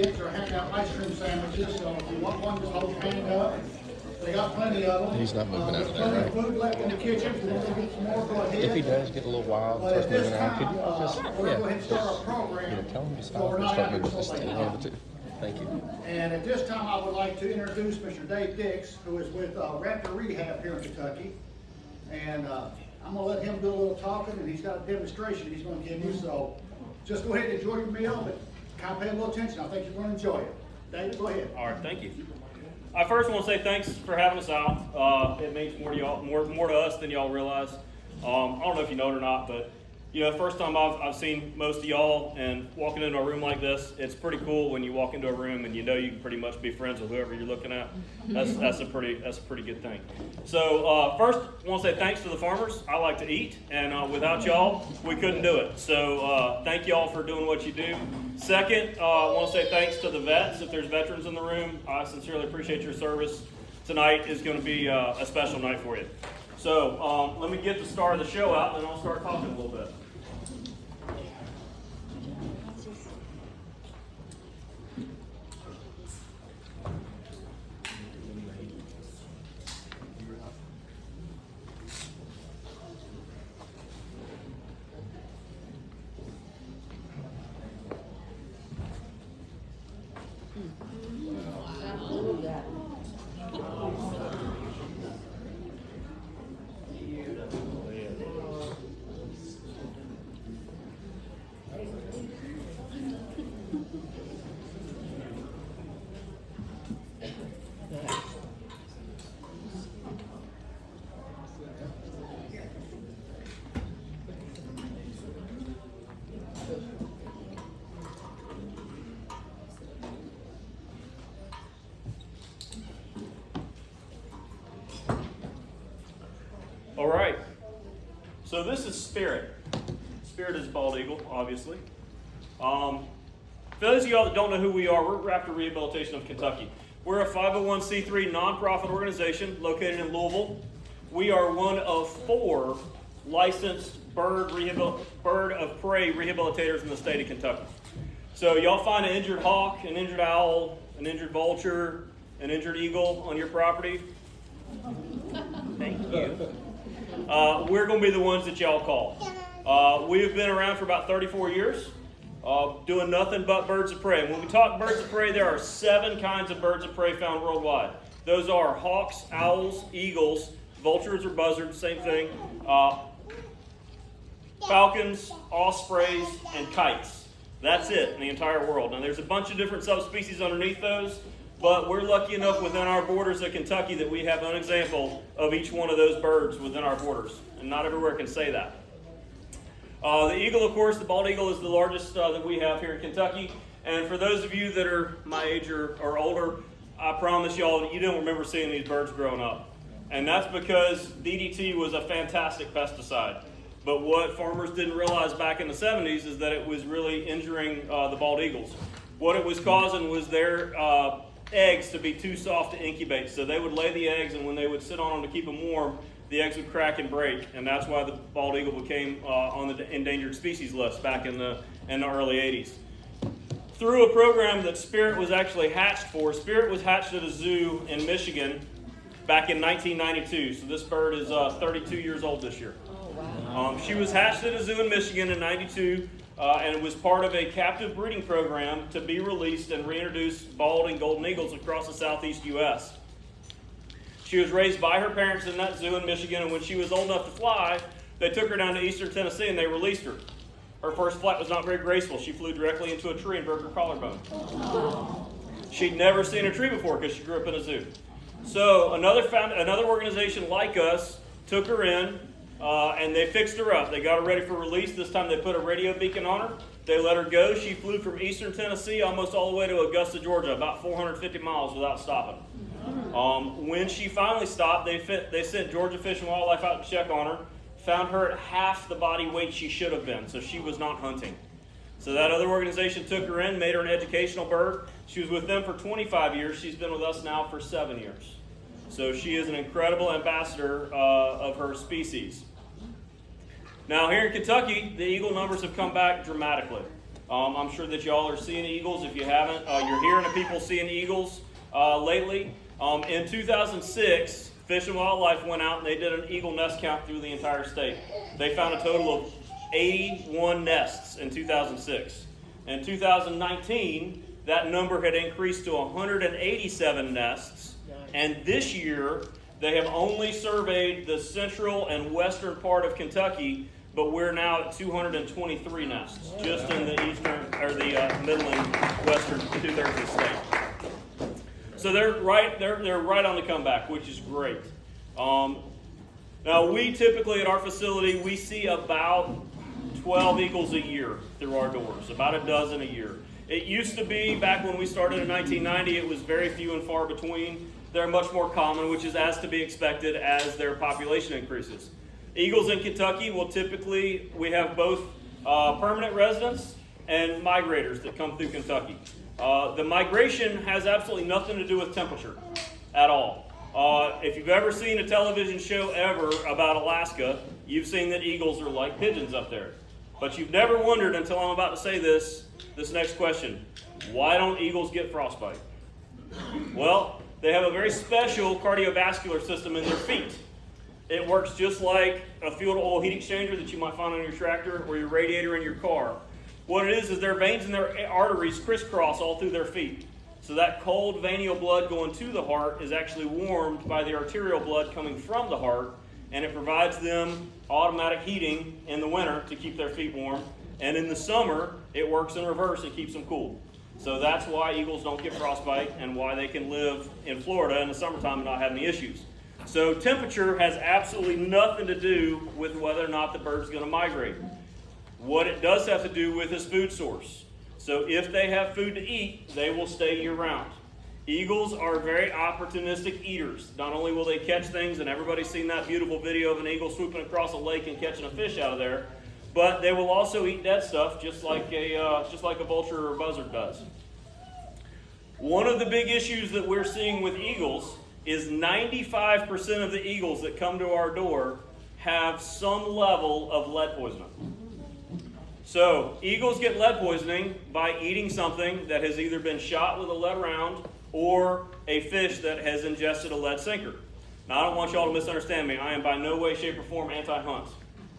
Kids are handing out ice cream sandwiches, so if you want one, just hold your hand up. They got plenty of them. He's not moving out of There's there, plenty of food left in the kitchen. If you want to get some more, go ahead. If he does get a little wild, But at starts this moving around, time, could you all just, we're going to go ahead and start our just, program. tell him to So stop we're and not start having moving to just slow one down. of the two. Thank you. And at this time, I would like to introduce Mr. Dave Dix, who is with Raptor Rehab here in Kentucky. And I'm going to let him do a little talking, and he's got a demonstration he's going to give you. So just go ahead and enjoy your meal, but kind of pay a little attention. I think you're going to enjoy it. Dave, go ahead. All right, thank you. I first want to say thanks for having us out. It means more to y'all, more to us than y'all realize. I don't know if you know it or not, but first time I've seen most of y'all, and walking into a room like this, it's pretty cool when you walk into a room and you know you can pretty much be friends with whoever you're looking at. That's a pretty good thing. So first, I want to say thanks to the farmers. I like to eat, and without y'all, we couldn't do it. So thank y'all for doing what you do. Second, I want to say thanks to the vets. If there's veterans in the room, I sincerely appreciate your service. Tonight is going to be a special night for you. So let me get the start of the show out, and then I'll start talking a little bit. All right, so this is Spirit. Spirit is a bald eagle, obviously. For those of y'all that don't know who we are, we're Raptor Rehabilitation of Kentucky. We're a 501c3 nonprofit organization located in Louisville. We are one of 4 licensed bird of prey rehabilitators in the state of Kentucky. So y'all find an injured hawk, an injured owl, an injured vulture, an injured eagle on your property. Thank you. We're going to be the ones that y'all call. We have been around for about 34 years, doing nothing but birds of prey. And when we talk birds of prey, there are 7 kinds of birds of prey found worldwide. Those are hawks, owls, eagles, vultures or buzzards, same thing, falcons, ospreys, and kites. That's it in the entire world. Now there's a bunch of different subspecies underneath those, but we're lucky enough within our borders of Kentucky that we have an example of each one of those birds within our borders. And not everywhere can say that. The eagle, of course, the bald eagle is the largest that we have here in Kentucky. And for those of you that are my age or older, I promise y'all you don't remember seeing these birds growing up. And that's because DDT was a fantastic pesticide. But what farmers didn't realize back in the 70s is that it was really injuring the bald eagles. What it was causing was their eggs to be too soft to incubate. So they would lay the eggs, and when they would sit on them to keep them warm, the eggs would crack and break. And that's why the bald eagle became on the endangered species list back in the early 80s. Through a program that Spirit was actually hatched for, Spirit was hatched at a zoo in Michigan back in 1992. So this bird is 32 years old this year. She was hatched at a zoo in Michigan in 92, and it was part of a captive breeding program to be released and reintroduce bald and golden eagles across the southeast U.S. She was raised by her parents in that zoo in Michigan, and when she was old enough to fly, they took her down to eastern Tennessee and they released her. Her first flight was not very graceful. She flew directly into a tree and broke her collarbone. She'd never seen a tree before because she grew up in a zoo. So another organization like us took her in, and they fixed her up. They got her ready for release. This time they put a radio beacon on her. They let her go. She flew from eastern Tennessee almost all the way to Augusta, Georgia, about 450 miles without stopping. When she finally stopped, they sent Georgia Fish and Wildlife out to check on her, found her at half the body weight she should have been, so she was not hunting. So that other organization took her in, made her an educational bird. She was with them for 25 years. She's been with us now for 7 years. So she is an incredible ambassador of her species. Now here in Kentucky, the eagle numbers have come back dramatically. I'm sure that y'all are seeing eagles. If you haven't, you're hearing of people seeing eagles lately. In 2006, Fish and Wildlife went out and they did an eagle nest count through the entire state. They found a total of 81 nests in 2006. In 2019, that number had increased to 187 nests. And this year, they have only surveyed the central and western part of Kentucky, but we're now at 223 nests, just in the eastern, or the middle and western 2/3 of the state. So they're right on the comeback, which is great. Now we typically at our facility, we see about 12 eagles a year through our doors, about a dozen a year. It used to be, back when we started in 1990, it was very few and far between. They're much more common, which is as to be expected as their population increases. Eagles in Kentucky will typically, we have both permanent residents and migrators that come through Kentucky. The migration has absolutely nothing to do with temperature at all. If you've ever seen a television show ever about Alaska, you've seen that eagles are like pigeons up there. But you've never wondered until I'm about to say this next question. Why don't eagles get frostbite? Well, they have a very special cardiovascular system in their feet. It works just like a fuel to oil heat exchanger that you might find on your tractor or your radiator in your car. What it is their veins and their arteries crisscross all through their feet. So that cold venial blood going to the heart is actually warmed by the arterial blood coming from the heart, and it provides them automatic heating in the winter to keep their feet warm. And in the summer, it works in reverse and keeps them cool. So that's why eagles don't get frostbite and why they can live in Florida in the summertime and not have any issues. So temperature has absolutely nothing to do with whether or not the bird's going to migrate. What it does have to do with is food source. So if they have food to eat, they will stay year-round. Eagles are very opportunistic eaters. Not only will they catch things, and everybody's seen that beautiful video of an eagle swooping across a lake and catching a fish out of there, but they will also eat dead stuff just like a vulture or a buzzard does. One of the big issues that we're seeing with eagles is 95% of the eagles that come to our door have some level of lead poisoning. So eagles get lead poisoning by eating something that has either been shot with a lead round or a fish that has ingested a lead sinker. Now I don't want y'all to misunderstand me. I am by no way, shape, or form anti-hunt.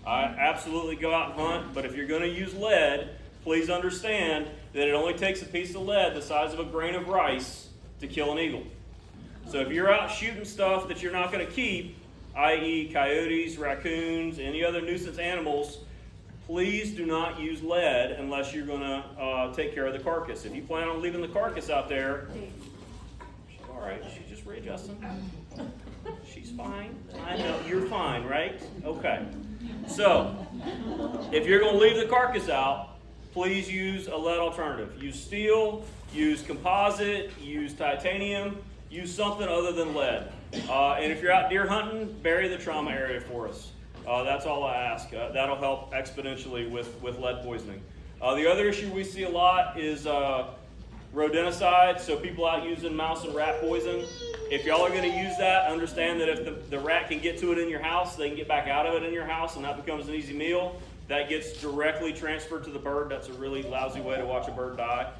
I absolutely go out and hunt, but if you're going to use lead, please understand that it only takes a piece of lead the size of a grain of rice to kill an eagle. So if you're out shooting stuff that you're not going to keep, i.e. coyotes, raccoons, any other nuisance animals, please do not use lead unless you're going to take care of the carcass. If you plan on leaving the carcass out there, all right, she's just readjusting. She's fine. I know, you're fine, right? Okay. So, if you're going to leave the carcass out, please use a lead alternative. Use steel, use composite, use titanium, use something other than lead. And if you're out deer hunting, bury the trauma area for us. That's all I ask. That'll help exponentially with lead poisoning. The other issue we see a lot is rodenticide, so people out using mouse and rat poison. If y'all are going to use that, understand that if the rat can get to it in your house, they can get back out of it in your house, and that becomes an easy meal. That gets directly transferred to the bird. That's a really lousy way to watch a bird die,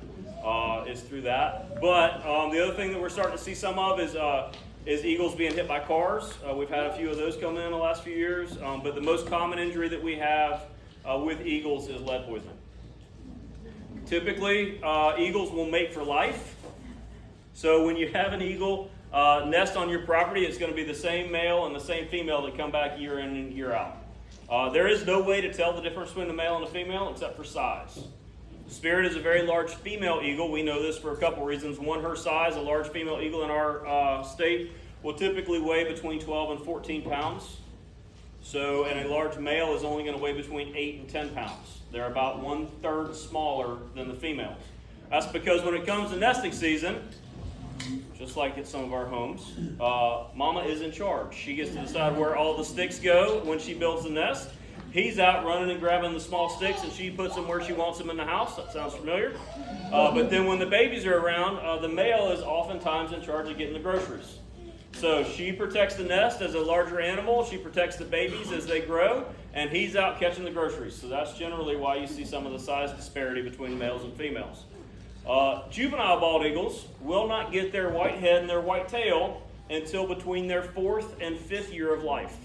is through that. But the other thing that we're starting to see some of is eagles being hit by cars. We've had a few of those come in the last few years, but the most common injury that we have with eagles is lead poisoning. Typically, eagles will mate for life. So when you have an eagle nest on your property, it's going to be the same male and the same female that come back year in and year out. There is no way to tell the difference between the male and the female except for size. Spirit is a very large female eagle. We know this for a couple reasons. One, her size. A large female eagle in our state will typically weigh between 12 and 14 pounds. So, and a large male is only going to weigh between 8 and 10 pounds. They're about 1/3 smaller than the females. That's because when it comes to nesting season, just like at some of our homes, mama is in charge. She gets to decide where all the sticks go when she builds the nest. He's out running and grabbing the small sticks, and she puts them where she wants them in the house. That sounds familiar. But then when the babies are around, the male is oftentimes in charge of getting the groceries. So she protects the nest as a larger animal. She protects the babies as they grow. and he's out catching the groceries. So that's generally why you see some of the size disparity between males and females. Juvenile bald eagles will not get their white head and their white tail until between their 4th and 5th year of life.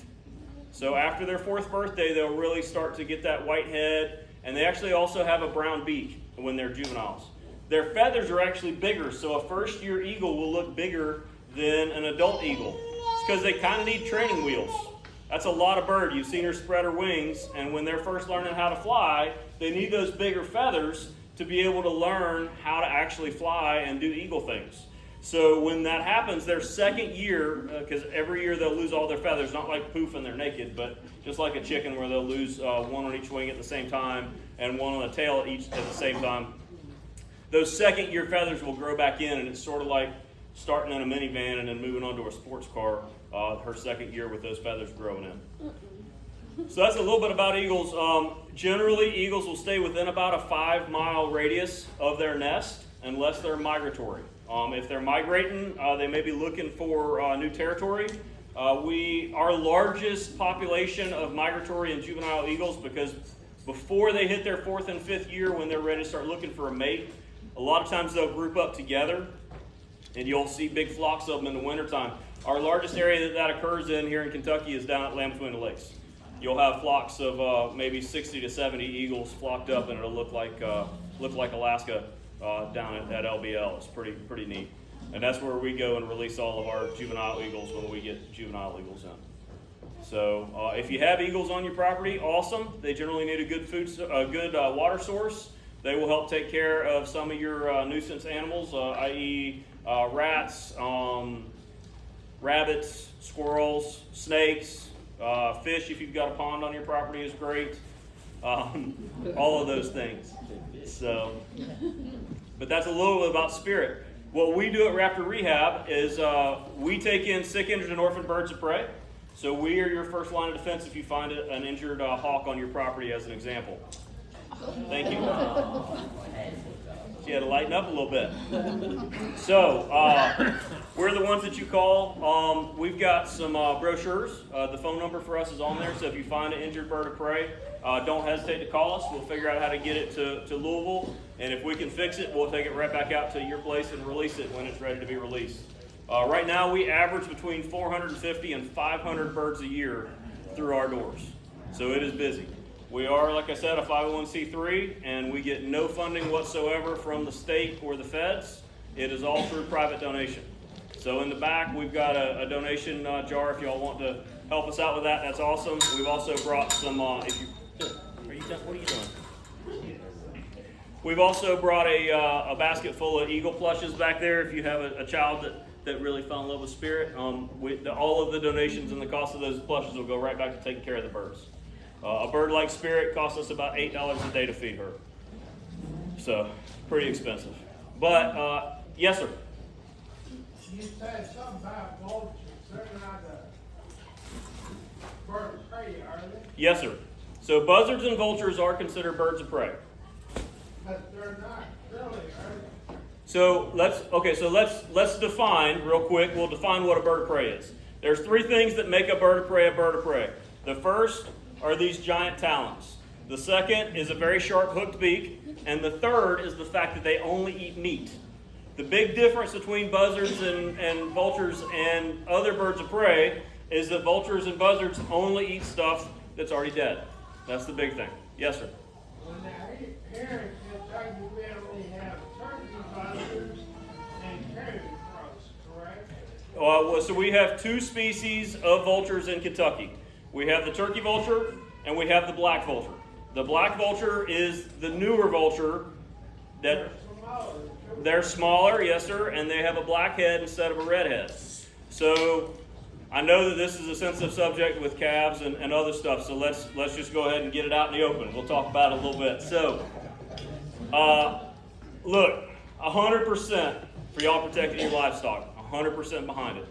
So after their 4th birthday, they'll really start to get that white head, and they actually also have a brown beak when they're juveniles. Their feathers are actually bigger, so a first-year eagle will look bigger than an adult eagle. It's because they kind of need training wheels. That's a lot of bird. You've seen her spread her wings, and when they're first learning how to fly, they need those bigger feathers to be able to learn how to actually fly and do eagle things. So when that happens, their 2nd year, because every year they'll lose all their feathers, not like poof and they're naked, but just like a chicken where they'll lose one on each wing at the same time and one on the tail at the same time. Those 2nd year feathers will grow back in, and it's sort of like starting in a minivan and then moving on to a sports car, her 2nd year with those feathers growing in. So that's a little bit about eagles. Generally, eagles will stay within about a 5-mile radius of their nest unless they're migratory. If they're migrating, they may be looking for new territory. Our largest population of migratory and juvenile eagles, because before they hit their 4th and 5th year, when they're ready to start looking for a mate, a lot of times they'll group up together, and you'll see big flocks of them in the wintertime. Our largest area that occurs in here in Kentucky is down at Land Between the Lakes. You'll have flocks of maybe 60 to 70 eagles flocked up, and it'll look like Alaska down at LBL. It's pretty neat. And that's where we go and release all of our juvenile eagles when we get juvenile eagles in. So if you have eagles on your property, awesome. They generally need a good water source. They will help take care of some of your nuisance animals, i.e. Rats, rabbits, squirrels, snakes, fish if you've got a pond on your property is great. All of those things. So, but that's a little bit about spirit. What we do at Raptor Rehab is we take in sick, injured, and orphaned birds of prey. So we are your first line of defense if you find an injured hawk on your property, as an example. Thank you. She had to lighten up a little bit. So we're the ones that you call. We've got some brochures. The phone number for us is on there. So if you find an injured bird of prey, don't hesitate to call us. We'll figure out how to get it to Louisville. And if we can fix it, we'll take it right back out to your place and release it when it's ready to be released. Right now, we average between 450 and 500 birds a year through our doors. So it is busy. We are, like I said, a 501c3, and we get no funding whatsoever from the state or the feds. It is all through private donation. So in the back, we've got a donation jar if y'all want to help us out with that. That's awesome. We've also brought some, what are you doing? We've also brought a basket full of eagle plushes back there if you have a child that really fell in love with spirit. All of the donations and the cost of those plushes will go right back to taking care of the birds. A bird like Spirit costs us about $8 a day to feed her. So, pretty expensive. But, yes, sir. You said something about vultures. They're not a bird of prey, are they? Yes, sir. So, buzzards and vultures are considered birds of prey. But they're not really, are they? So, let's define real quick. We'll define what a bird of prey is. There's 3 things that make a bird of prey a bird of prey. The first are these giant talons. The second is a very sharp hooked beak. And the third is the fact that they only eat meat. The big difference between buzzards and vultures and other birds of prey is that vultures and buzzards only eat stuff that's already dead. That's the big thing. Yes, sir. Well, now, here in Kentucky, we only have turkey buzzards and caribou crows, correct? So we have 2 species of vultures in Kentucky. We have the turkey vulture and we have the black vulture. The black vulture is the newer vulture that they're smaller, yes sir, and they have a black head instead of a red head. So I know that this is a sensitive subject with calves and other stuff, so let's just go ahead and get it out in the open. We'll talk about it a little bit. So look, 100% for y'all protecting your livestock, 100% behind it.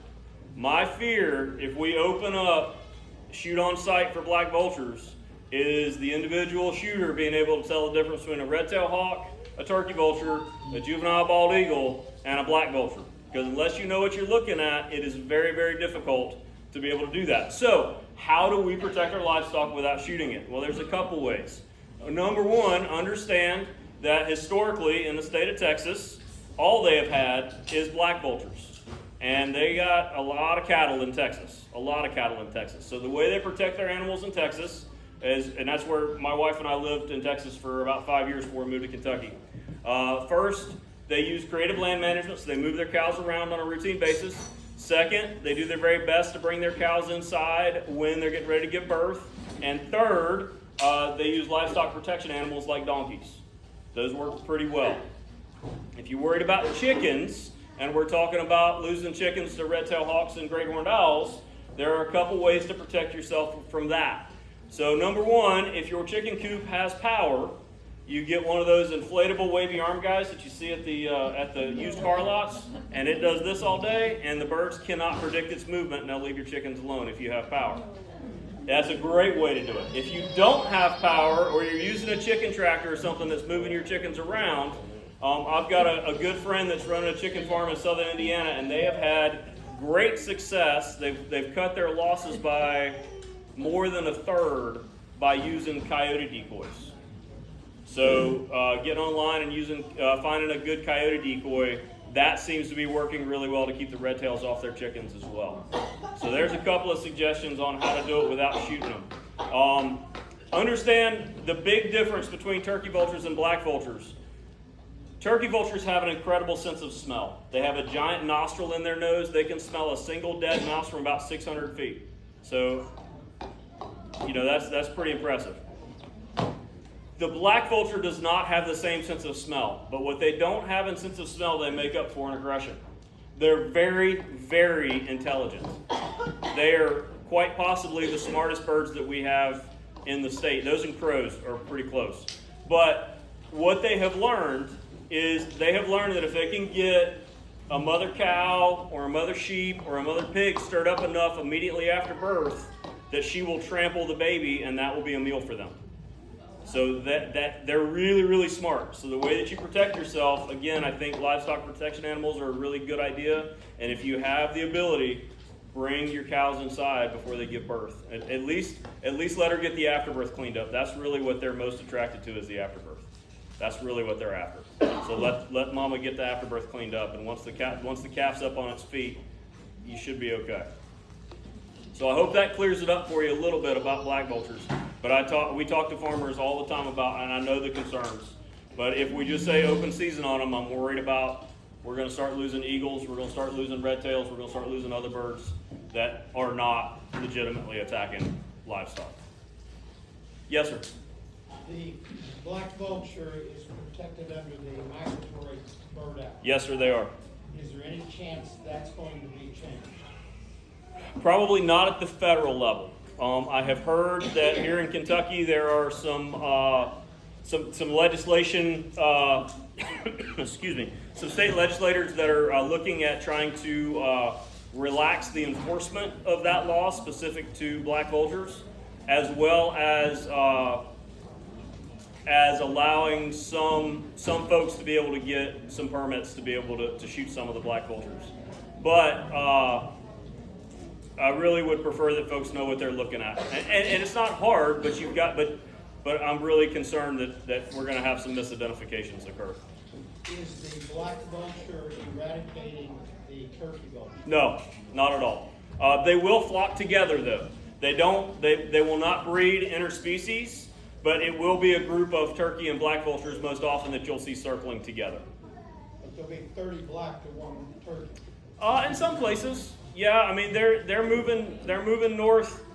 My fear, if we open up shoot on sight for black vultures, is the individual shooter being able to tell the difference between a red-tailed hawk, a turkey vulture, a juvenile bald eagle, and a black vulture. Because unless you know what you're looking at, it is very, very difficult to be able to do that. So How do we protect our livestock without shooting it? Well, there's a couple ways. Number one, understand that historically in the state of Texas, all they have had is black vultures. And they got a lot of cattle in Texas. A lot of cattle in Texas. So the way they protect their animals in Texas is, and that's where my wife and I lived in Texas for about 5 years before we moved to Kentucky. First, they use creative land management, so they move their cows around on a routine basis. Second, they do their very best to bring their cows inside when they're getting ready to give birth. And third, they use livestock protection animals like donkeys. Those work pretty well. If you're worried about chickens, and we're talking about losing chickens to red-tailed hawks and great horned owls, there are a couple ways to protect yourself from that. So number one, if your chicken coop has power, you get one of those inflatable wavy arm guys that you see at the used car lots, and it does this all day, and the birds cannot predict its movement, and they'll leave your chickens alone if you have power. That's a great way to do it. If you don't have power, or you're using a chicken tractor or something that's moving your chickens around, I've got a good friend that's running a chicken farm in southern Indiana, and they have had great success. They've cut their losses by more than a third by using coyote decoys. So getting online and finding a good coyote decoy, that seems to be working really well to keep the red tails off their chickens as well. So there's a couple of suggestions on how to do it without shooting them. Understand the big difference between turkey vultures and black vultures. Turkey vultures have an incredible sense of smell. They have a giant nostril in their nose. They can smell a single dead mouse from about 600 feet. So, that's pretty impressive. The black vulture does not have the same sense of smell, but what they don't have in sense of smell, they make up for in aggression. They're very, very intelligent. They are quite possibly the smartest birds that we have in the state. Those and crows are pretty close. But what they have learned is that if they can get a mother cow or a mother sheep or a mother pig stirred up enough immediately after birth, that she will trample the baby and that will be a meal for them. So that they're really, really smart. So the way that you protect yourself, again, I think livestock protection animals are a really good idea. And if you have the ability, bring your cows inside before they give birth. At least let her get the afterbirth cleaned up. That's really what they're most attracted to, is the afterbirth. That's really what they're after. So let mama get the afterbirth cleaned up, and once the calf's up on its feet, you should be okay. So I hope that clears it up for you a little bit about black vultures. But we talk to farmers all the time about, and I know the concerns. But if we just say open season on them, I'm worried about we're going to start losing eagles, we're going to start losing red tails, we're going to start losing other birds that are not legitimately attacking livestock. Yes, sir. The black vulture is protected under the Migratory Bird Act. Yes, sir, they are. Is there any chance that's going to be changed? Probably not at the federal level. I have heard that here in Kentucky there are some legislation, excuse me, some state legislators that are looking at trying to relax the enforcement of that law specific to black vultures, as well as allowing some folks to be able to get some permits to be able to shoot some of the black vultures. But I really would prefer that folks know what they're looking at. And it's not hard, but I'm really concerned that we're going to have some misidentifications occur. Is the black vulture eradicating the turkey vulture? No, not at all. They will flock together though. They will not breed interspecies, but it will be a group of turkey and black vultures most often that you'll see circling together. But there'll be 30 black to one turkey. In some places. Yeah, I mean they're moving north.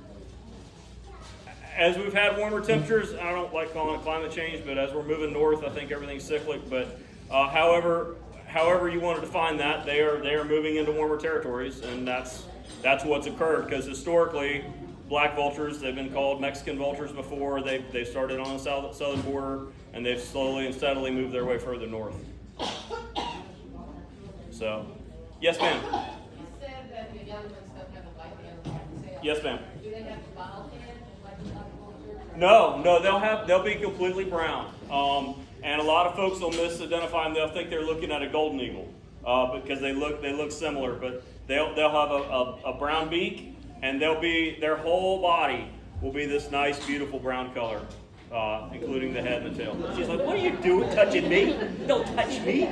As we've had warmer temperatures, I don't like calling it climate change, but as we're moving north, I think everything's cyclic. But however you want to define that, they are moving into warmer territories, and that's what's occurred. Because historically, black vultures, they've been called Mexican vultures before. They started on the southern border, and they've slowly and steadily moved their way further north. So, yes, ma'am. Yes, ma'am. Do they have bottle head like the black vulture? No, they'll be completely brown. And a lot of folks will misidentify them. They'll think they're looking at a golden eagle because they look similar, but they'll have a brown beak, and their whole body will be this nice, beautiful brown color, including the head and the tail. She's like, "What are you doing, touching me? Don't touch me."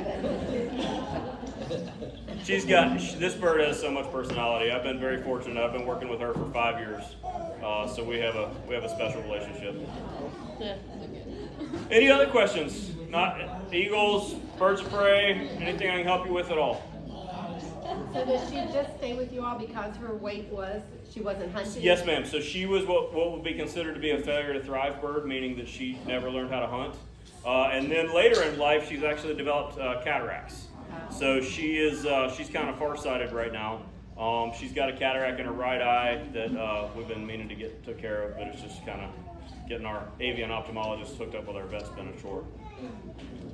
This bird has so much personality. I've been very fortunate. I've been working with her for 5 years, so we have a special relationship. Any other questions? Not eagles, birds of prey, anything I can help you with at all? So does she just stay with you all because her weight she wasn't hunting? Yes, ma'am. So she was what would be considered to be a failure to thrive bird, meaning that she never learned how to hunt. And then later in life, she's actually developed cataracts. So she's kind of farsighted right now. She's got a cataract in her right eye that we've been meaning to get took care of, but it's just kind of getting our avian ophthalmologist hooked up with our vet's been a chore.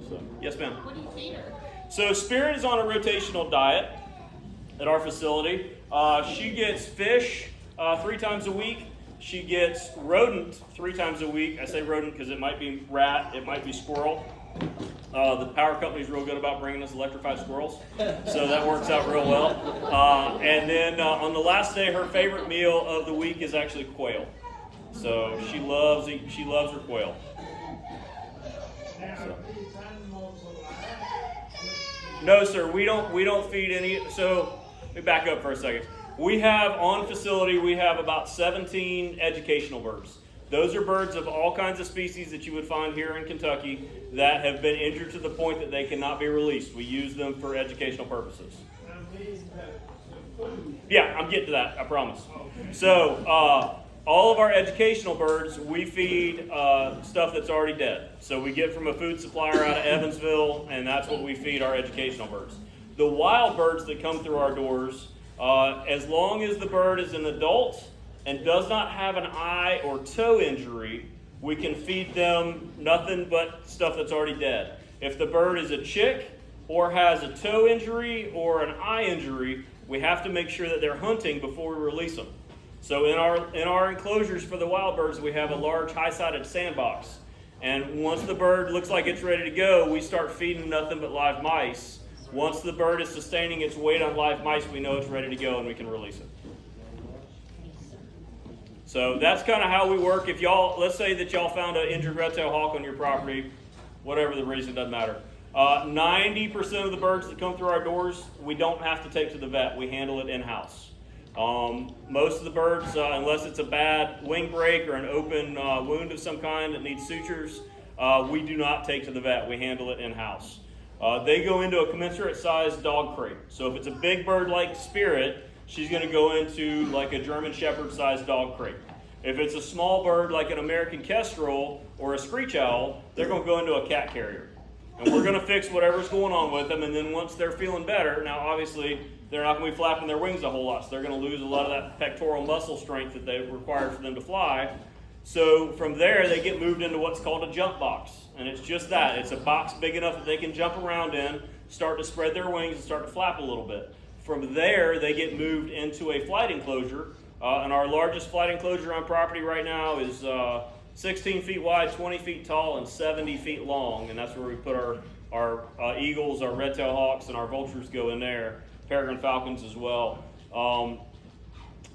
So, yes, ma'am. What do you feed her? So Spirit is on a rotational diet at our facility. She gets fish 3 times a week. She gets rodent 3 times a week. I say rodent because it might be rat, it might be squirrel. The power company's real good about bringing us electrified squirrels, so that works out real well. And then on the last day, her favorite meal of the week is actually quail. So she loves her quail. Now, So. these animals alive? No, sir, we don't feed any. So let me back up for a second. We have on facility, we have about 17 educational birds. Those are birds of all kinds of species that you would find here in Kentucky that have been injured to the point that they cannot be released. We use them for educational purposes. I mean, the food. Yeah, I'm getting to that, I promise. So, all of our educational birds, we feed stuff that's already dead. So we get from a food supplier out of Evansville, and that's what we feed our educational birds. The wild birds that come through our doors, as long as the bird is an adult and does not have an eye or toe injury, we can feed them nothing but stuff that's already dead. If the bird is a chick or has a toe injury or an eye injury, we have to make sure that they're hunting before we release them. So in our enclosures for the wild birds, we have a large high-sided sandbox. And once the bird looks like it's ready to go, we start feeding nothing but live mice. Once the bird is sustaining its weight on live mice, we know it's ready to go and we can release it. So that's kind of how we work. If let's say that y'all found an injured red-tailed hawk on your property, whatever the reason, doesn't matter. 90% of the birds that come through our doors, we don't have to take to the vet. We handle it in-house. Most of the birds, unless it's a bad wing break or an open wound of some kind that needs sutures, we do not take to the vet. We handle it in-house. They go into a commensurate sized dog crate. So if it's a big bird like Spirit, she's going to go into like a German Shepherd sized dog crate. If it's a small bird like an American kestrel or a screech owl, they're going to go into a cat carrier. And we're going to fix whatever's going on with them, and then once they're feeling better, now obviously they're not going to be flapping their wings a whole lot, so they're going to lose a lot of that pectoral muscle strength that they require for them to fly. So from there, they get moved into what's called a jump box. And it's just that. It's a box big enough that they can jump around in, start to spread their wings, and start to flap a little bit. From there, they get moved into a flight enclosure. And our largest flight enclosure on property right now is 16 feet wide, 20 feet tall, and 70 feet long. And that's where we put our eagles, our red-tailed hawks, and our vultures go in there. Peregrine falcons as well.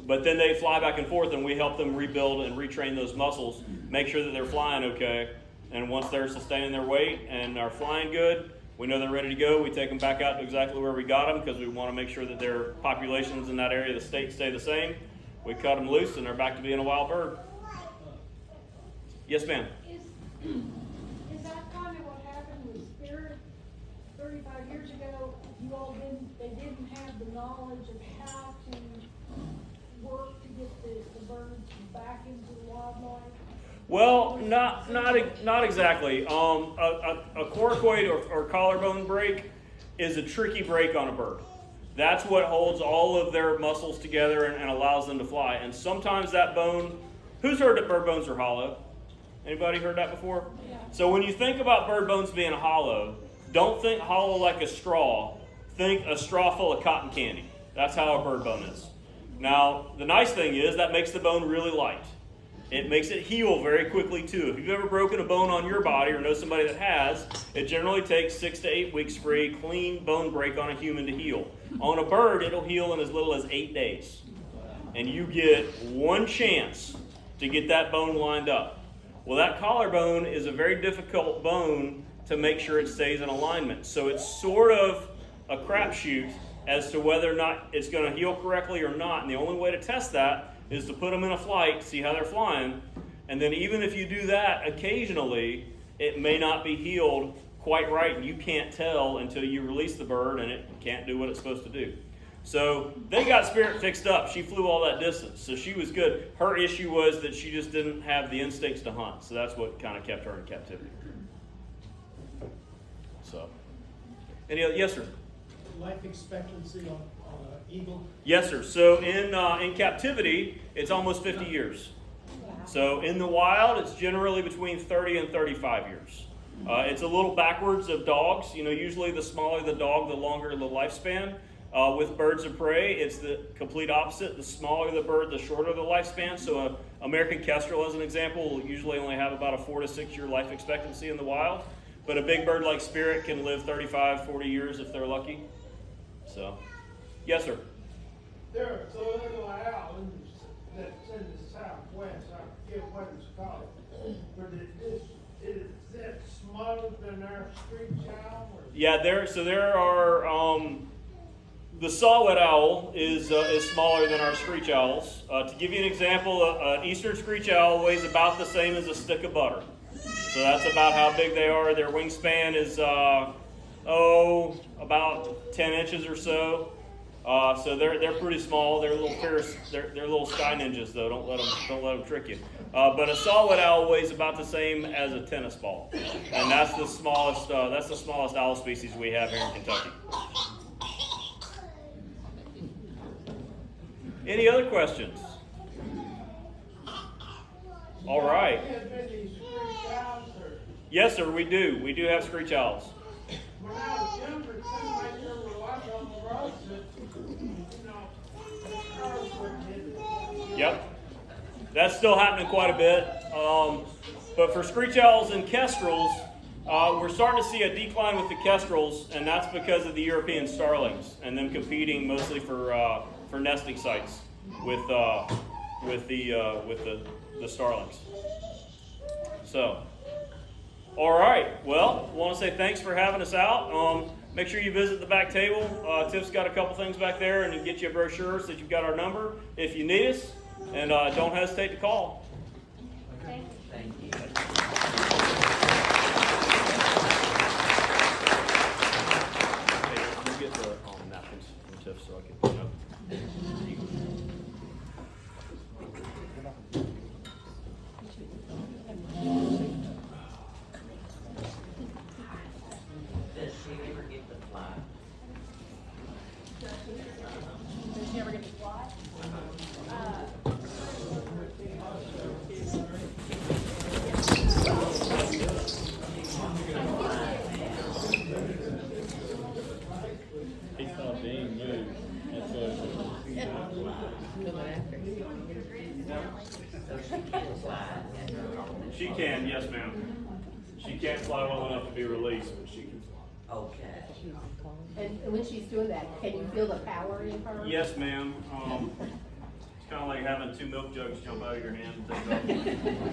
But then they fly back and forth, and we help them rebuild and retrain those muscles, make sure that they're flying okay. And once they're sustaining their weight and are flying good, we know they're ready to go. We take them back out to exactly where we got them because we want to make sure that their populations in that area of the state stay the same. We cut them loose, and they're back to being a wild bird. Yes, ma'am. Is that kind of what happened with Spirit 35 years ago? They didn't have the knowledge of how to work to get the birds back into the wildlife? Well, not exactly. A coracoid or collarbone break is a tricky break on a bird. That's what holds all of their muscles together and allows them to fly. And sometimes that bone, who's heard that bird bones are hollow? Anybody heard that before? Yeah. So when you think about bird bones being hollow, don't think hollow like a straw. Think a straw full of cotton candy. That's how a bird bone is. Now, the nice thing is that makes the bone really light. It makes it heal very quickly too. If you've ever broken a bone on your body or know somebody that has, it generally takes 6 to 8 weeks for a clean bone break on a human to heal. On a bird, it'll heal in as little as 8 days. and you get one chance to get that bone lined up. Well, that collarbone is a very difficult bone to make sure it stays in alignment. So it's sort of a crapshoot as to whether or not it's going to heal correctly or not. And the only way to test that is to put them in a flight, see how they're flying. And then even if you do that occasionally, it may not be healed quite right, and you can't tell until you release the bird and it can't do what it's supposed to do. So they got Spirit fixed up. She flew all that distance, so she was good. Her issue was that she just didn't have the instincts to hunt, so that's what kind of kept her in captivity. So, yes, sir. Life expectancy on an eagle? Yes, sir. So in captivity, it's almost 50 years. So in the wild, it's generally between 30 and 35 years. It's a little backwards of dogs. You know, usually the smaller the dog, the longer the lifespan. With birds of prey, it's the complete opposite. The smaller the bird, the shorter the lifespan. So an American kestrel, as an example, will usually only have about a 4 to 6 year life expectancy in the wild. But a big bird like Spirit can live 35, 40 years if they're lucky. So, yes, sir. There's a little island that's in the southwest, I forget what it's called, but is it smaller than our screech owl? Yeah, there are, the saw-whet owl is smaller than our screech owls. To give you an example, an eastern screech owl weighs about the same as a stick of butter. So that's about how big they are. Their wingspan is, about 10 inches or so. So they're pretty small. They're little fierce. They're little sky ninjas, though. Don't let them trick you. But a saw-whet owl weighs about the same as a tennis ball, and that's the smallest owl species we have here in Kentucky. Any other questions? All right. Yes, sir. We do. We do have screech owls. When I was younger, it seemed like there were a lot on the road that, the cars wouldn't hit it. Yep. That's still happening quite a bit. But for screech owls and kestrels, we're starting to see a decline with the kestrels, and that's because of the European starlings and them competing mostly for nesting sites with the starlings. So, all right. Well, I want to say thanks for having us out. Make sure you visit the back table. Tiff's got a couple things back there, and get you a brochure so that you've got our number if you need us. And don't hesitate to call. Thank you. Hey, you get the napkins from Tiff so I can clean up. Does she ever get the fly? Does she ever get to fly? He saw Dean move. That's So she can fly in her own. She can, yes, ma'am. She can't fly well enough to be released, but she can fly. Okay. And when she's doing that, can you feel the power in her? Yes, ma'am. It's kind of like having two milk jugs jump out of your hand and take off.